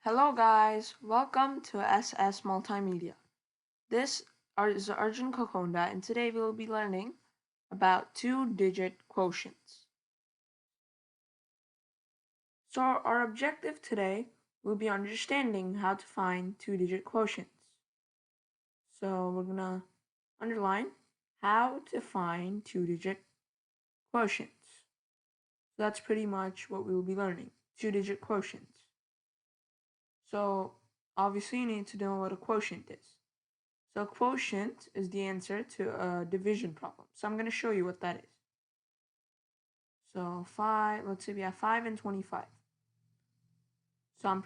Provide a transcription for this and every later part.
Hello guys, welcome to SS Multimedia. This is Arjun Kokonda and today we will be learning about two-digit quotients. So our objective today will be understanding how to find two-digit quotients. So we're gonna underline how to find two-digit quotients. So that's pretty much what we will be learning, two-digit quotients. So obviously you need to know what a quotient is. So quotient is the answer to a division problem. So I'm going to show you what that is. So 5, let's say we have 5 and 25. So I'm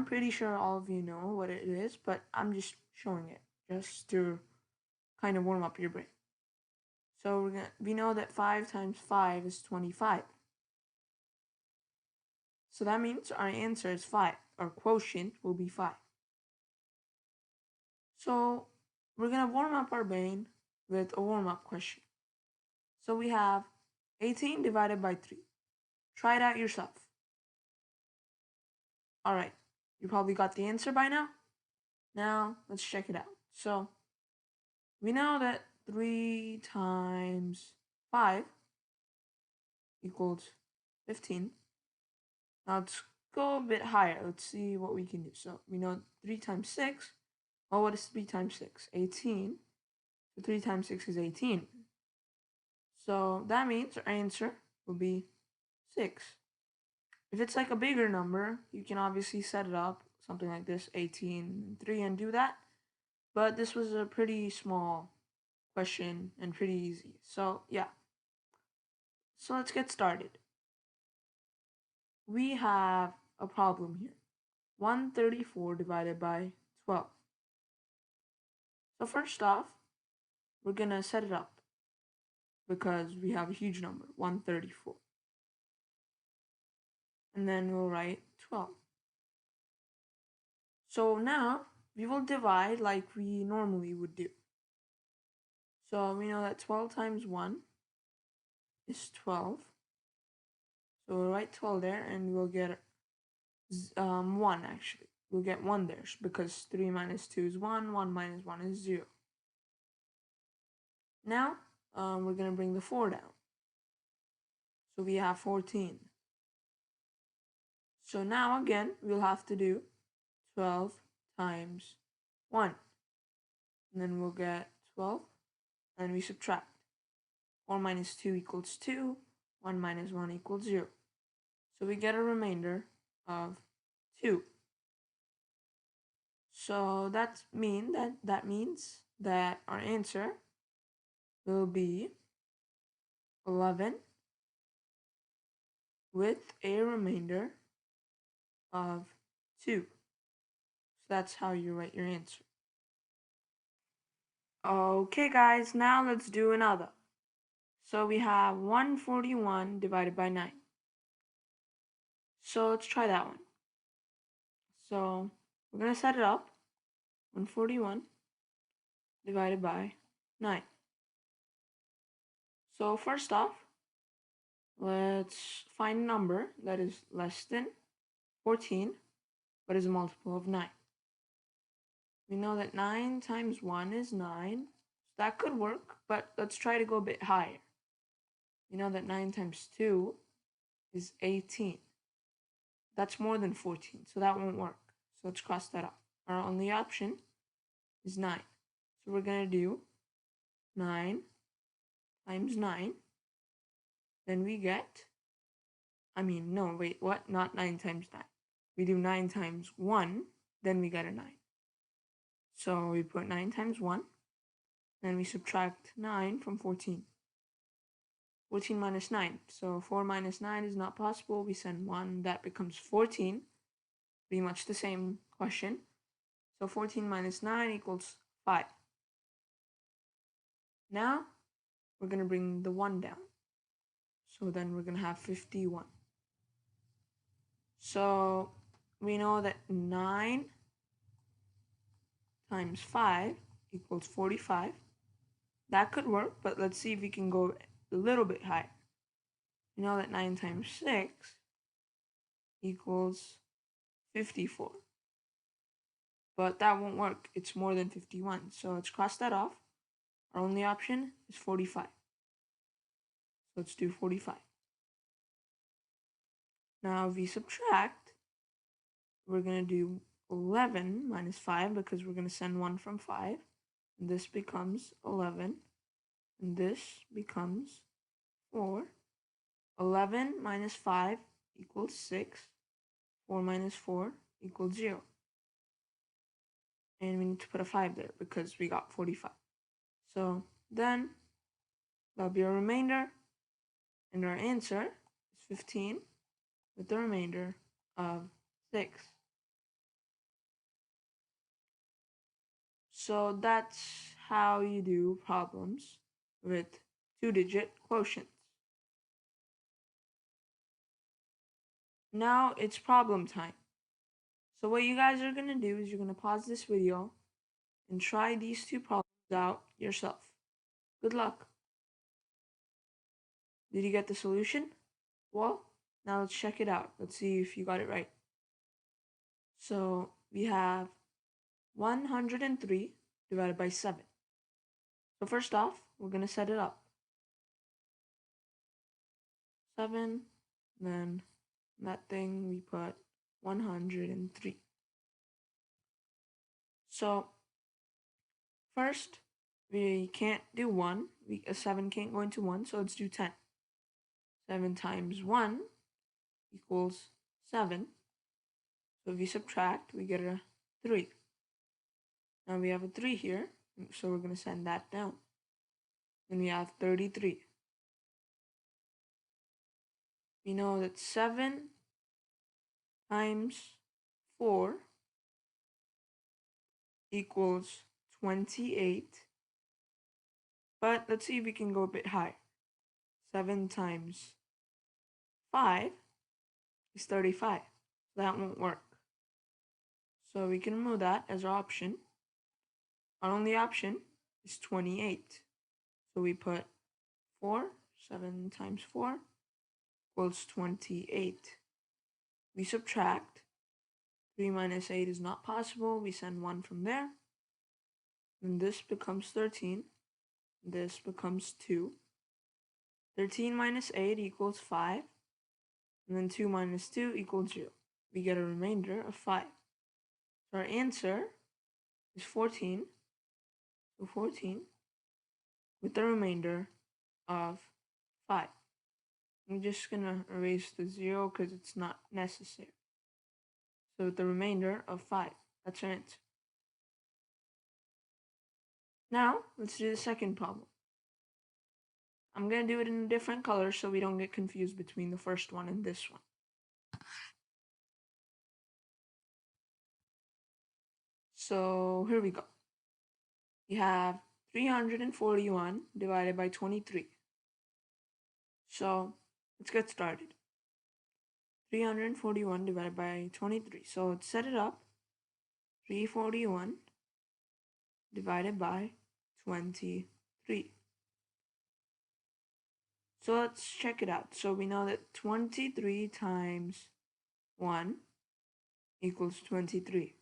pretty sure all of you know what it is, but I'm just showing it just to kind of warm up your brain. So we know that 5 times 5 is 25. So that means our answer is 5. Our quotient will be 5. So we're going to warm up our brain with a warm-up question. So we have 18 divided by 3. Try it out yourself. Alright, you probably got the answer by now. Now, let's check it out. So, we know that 3 times 5 equals 15. Now, let's go a bit higher. Let's see what we can do. So, we know 3 times 6. Well, what is 3 times 6? 18. So, 3 times 6 is 18. So, that means our answer will be 6. If it's like a bigger number, you can obviously set it up, something like this, 18, 3, and do that. But this was a pretty small question and pretty easy. So, yeah. So, let's get started. We have a problem here. 134 divided by 12. So, first off, we're going to set it up because we have a huge number, 134. And then we'll write 12. So, now we will divide like we normally would do. So we know that 12 times 1 is 12. So we'll write 12 there and we'll get 1 actually. We'll get 1 there because 3 minus 2 is 1, 1 minus 1 is 0. Now we're going to bring the 4 down. So we have 14. So now again we'll have to do 12 times 1. And then we'll get 12 and we subtract. 4 minus 2 equals 2, 1 minus 1 equals 0. So we get a remainder of 2. So that means that our answer will be 11 with a remainder of 2. So that's how you write your answer. Okay guys, now let's do another. So we have 141 divided by 9. So let's try that one. So we're going to set it up. 141 divided by 9. So first off, let's find a number that is less than 14, but is a multiple of 9. We know that 9 times 1 is 9. So that could work, but let's try to go a bit higher. We know that 9 times 2 is 18. That's more than 14, so that won't work. So let's cross that off. Our only option is 9. So we're going to do 9 times 9. Then we get, no, wait, what? Not 9 times 9. We do 9 times 1, then we get a 9. So we put 9 times 1, then we subtract 9 from 14. 14 minus 9. So 4 minus 9 is not possible. We send 1, that becomes 14. Pretty much the same question. So 14 minus 9 equals 5. Now we're going to bring the 1 down. So then we're going to have 51. So we know that 9 times 5 equals 45. That could work, but let's see if we can go a little bit higher. You know that 9 times 6 equals 54. but that won't work. It's more than 51. So let's cross that off. Our only option is 45. So let's do 45. Now if we subtract, we're going to do 11 minus 5 because we're going to send 1 from 5. And this becomes 11. And this becomes 4. 11 minus 5 equals 6. 4 minus 4 equals 0. And we need to put a 5 there because we got 45. So then that'll be our remainder. And our answer is 15 with the remainder of 6. So that's how you do problems with 2-digit quotients. Now it's problem time. So what you guys are going to do is you're going to pause this video and try these two problems out yourself. Good luck. Did you get the solution? Well, now let's check it out. Let's see if you got it right. So we have 103 divided by 7. So first off, we're going to set it up. 7, then that thing we put 103. So first, we can't do 1. A 7 can't go into 1, so let's do 10. 7 times 1 equals 7. So if you subtract, we get a 3. Now we have a 3 here, so we're going to send that down. Then we have 33. We know that 7 times 4 equals 28. But let's see if we can go a bit higher. 7 times 5 is 35. That won't work. So we can remove that as our option. Our only option is 28. So we put 4, 7 times 4 equals 28. We subtract. 3 minus 8 is not possible. We send 1 from there. And this becomes 13. This becomes 2. 13 minus 8 equals 5. And then 2 minus 2 equals 0. We get a remainder of 5. So our answer is 14. So 14 with the remainder of 5. I'm just going to erase the 0 because it's not necessary. So with the remainder of 5. That's our answer. Now, let's do the second problem. I'm going to do it in a different color so we don't get confused between the first one and this one. So here we go. We have 341 divided by 23. So let's get started. 341 divided by 23. So let's set it up. 341 divided by 23. So let's check it out. So we know that 23 times 1 equals 23.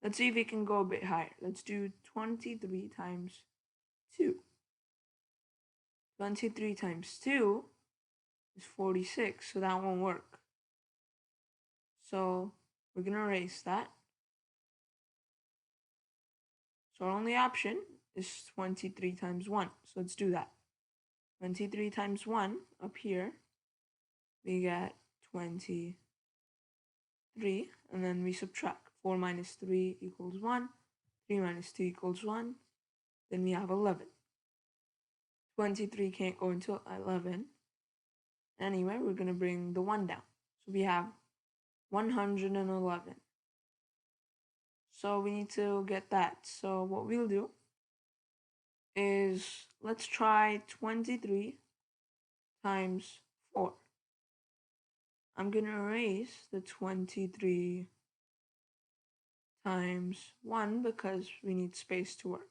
Let's see if we can go a bit higher. Let's do 23 times 2. 23 times 2 is 46, so that won't work. So we're going to erase that. So our only option is 23 times 1. So let's do that. 23 times 1 up here, we get 23, and then we subtract. 4 minus 3 equals 1. 3 minus 2 equals 1. Then we have 11. 23 can't go into 11. Anyway, we're going to bring the 1 down. So we have 111. So we need to get that. So what we'll do is let's try 23 times 4. I'm going to erase the 23 times 1 because we need space to work.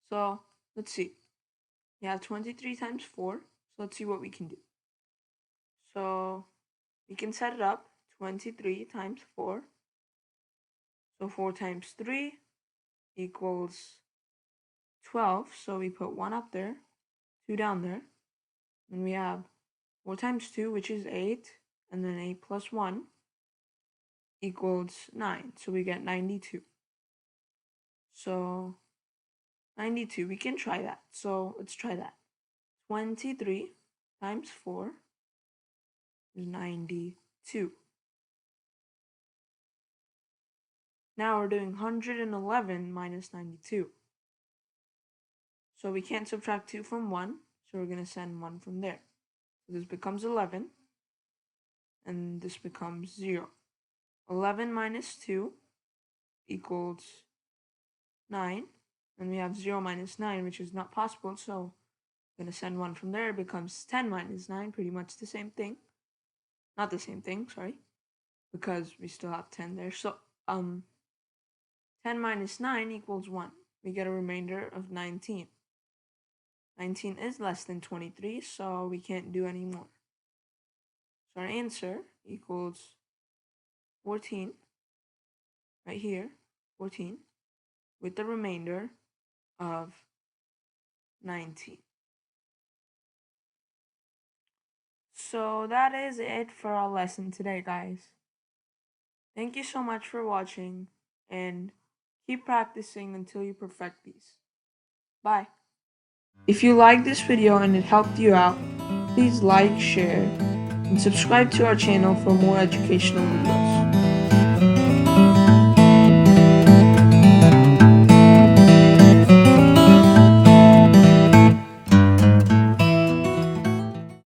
So let's see. We have 23 times 4. So let's see what we can do. So we can set it up 23 times 4. So 4 times 3 equals 12. So we put 1 up there, 2 down there. And we have 4 times 2, which is 8. And then 8 plus 1 equals 9. So we get 92. So 92, we can try that. So let's try that. 23 times 4 is 92. Now we're doing 111 minus 92. So we can't subtract 2 from 1, so we're going to send 1 from there. So this becomes 11, and this becomes 0. 11 minus 2 equals 9, and we have 0 minus 9, which is not possible, so I'm going to send 1 from there. It becomes 10 minus 9, pretty much the same thing. Not the same thing, sorry, because we still have 10 there. So 10 minus 9 equals 1. We get a remainder of 19. 19 is less than 23, so we can't do any more. So our answer equals 14, right here, 14, with the remainder of 19. So that is it for our lesson today, guys. Thank you so much for watching, and keep practicing until you perfect these. Bye. If you liked this video and it helped you out, please like, share, and subscribe to our channel for more educational videos.